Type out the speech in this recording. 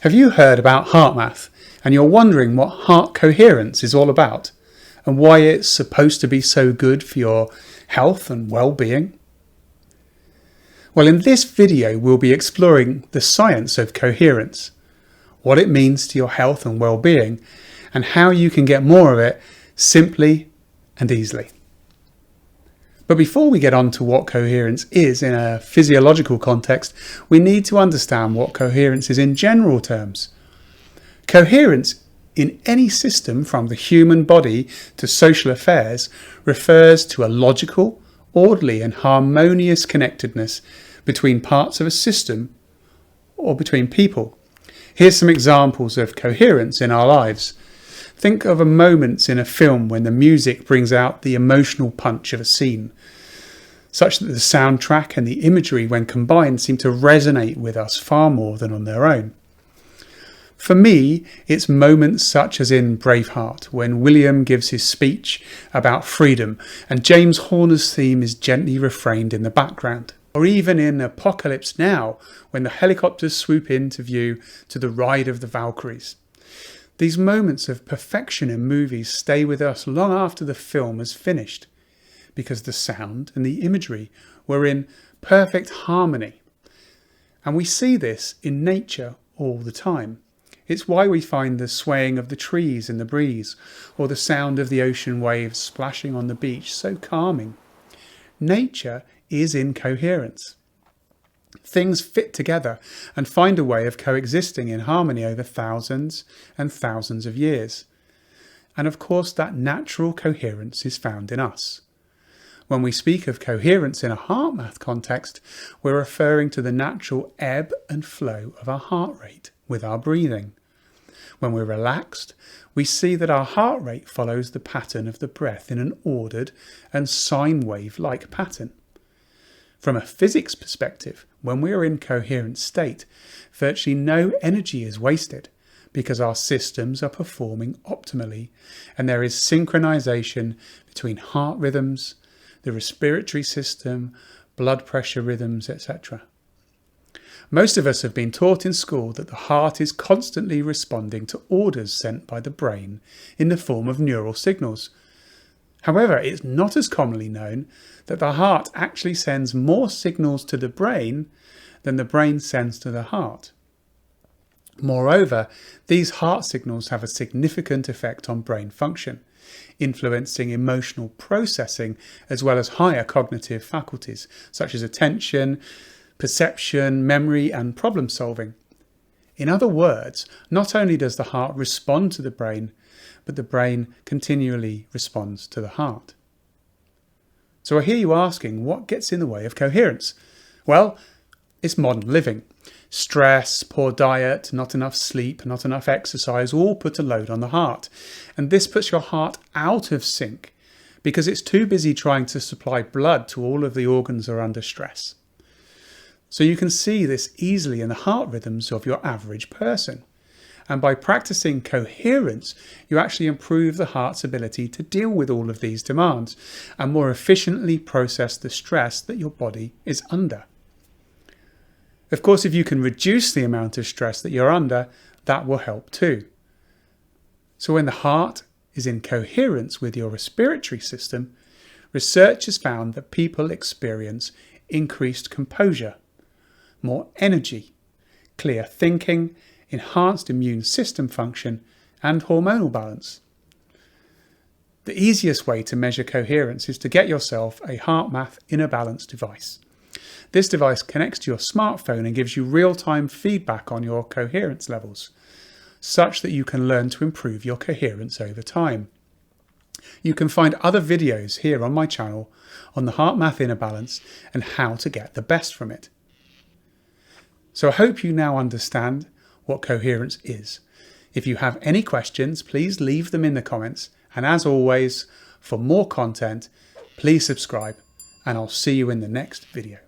Have you heard about Heartmath and you're wondering what heart coherence is all about and why it's supposed to be so good for your health and well-being? Well, in this video we'll be exploring the science of coherence, what it means to your health and well-being, and how you can get more of it simply and easily. But before we get on to what coherence is in a physiological context, we need to understand what coherence is in general terms. Coherence in any system, from the human body to social affairs, refers to a logical, orderly and harmonious connectedness between parts of a system or between people. Here's some examples of coherence in our lives. Think of a moment in a film when the music brings out the emotional punch of a scene, such that the soundtrack and the imagery, when combined, seem to resonate with us far more than on their own. For me, it's moments such as in Braveheart, when William gives his speech about freedom and James Horner's theme is gently refrained in the background. Or even in Apocalypse Now, when the helicopters swoop into view to the ride of the Valkyries. These moments of perfection in movies stay with us long after the film is finished, because the sound and the imagery were in perfect harmony. And we see this in nature all the time. It's why we find the swaying of the trees in the breeze, or the sound of the ocean waves splashing on the beach so calming. Nature is in coherence. Things fit together and find a way of coexisting in harmony over thousands and thousands of years. And of course, that natural coherence is found in us. When we speak of coherence in a Heartmath context, we're referring to the natural ebb and flow of our heart rate with our breathing. When we're relaxed, we see that our heart rate follows the pattern of the breath in an ordered and sine wave-like pattern. From a physics perspective, when we are in coherent state, virtually no energy is wasted because our systems are performing optimally and there is synchronization between heart rhythms, the respiratory system, blood pressure rhythms, etc. Most of us have been taught in school that the heart is constantly responding to orders sent by the brain in the form of neural signals. However, it's not as commonly known that the heart actually sends more signals to the brain than the brain sends to the heart. Moreover, these heart signals have a significant effect on brain function, influencing emotional processing as well as higher cognitive faculties such as attention, perception, memory and problem solving. In other words, not only does the heart respond to the brain, but the brain continually responds to the heart. So I hear you asking, what gets in the way of coherence? Well, it's modern living. Stress, poor diet, not enough sleep, not enough exercise all put a load on the heart. And this puts your heart out of sync because it's too busy trying to supply blood to all of the organs that are under stress. So you can see this easily in the heart rhythms of your average person. And by practicing coherence, you actually improve the heart's ability to deal with all of these demands and more efficiently process the stress that your body is under. Of course, if you can reduce the amount of stress that you're under, that will help too. So when the heart is in coherence with your respiratory system, research has found that people experience increased composure, more energy, clear thinking, enhanced immune system function and hormonal balance. The easiest way to measure coherence is to get yourself a Heartmath Inner Balance device. This device connects to your smartphone and gives you real-time feedback on your coherence levels, such that you can learn to improve your coherence over time. You can find other videos here on my channel on the Heartmath Inner Balance and how to get the best from it. So I hope you now understand what coherence is. If you have any questions, please leave them in the comments. And as always, for more content, please subscribe and I'll see you in the next video.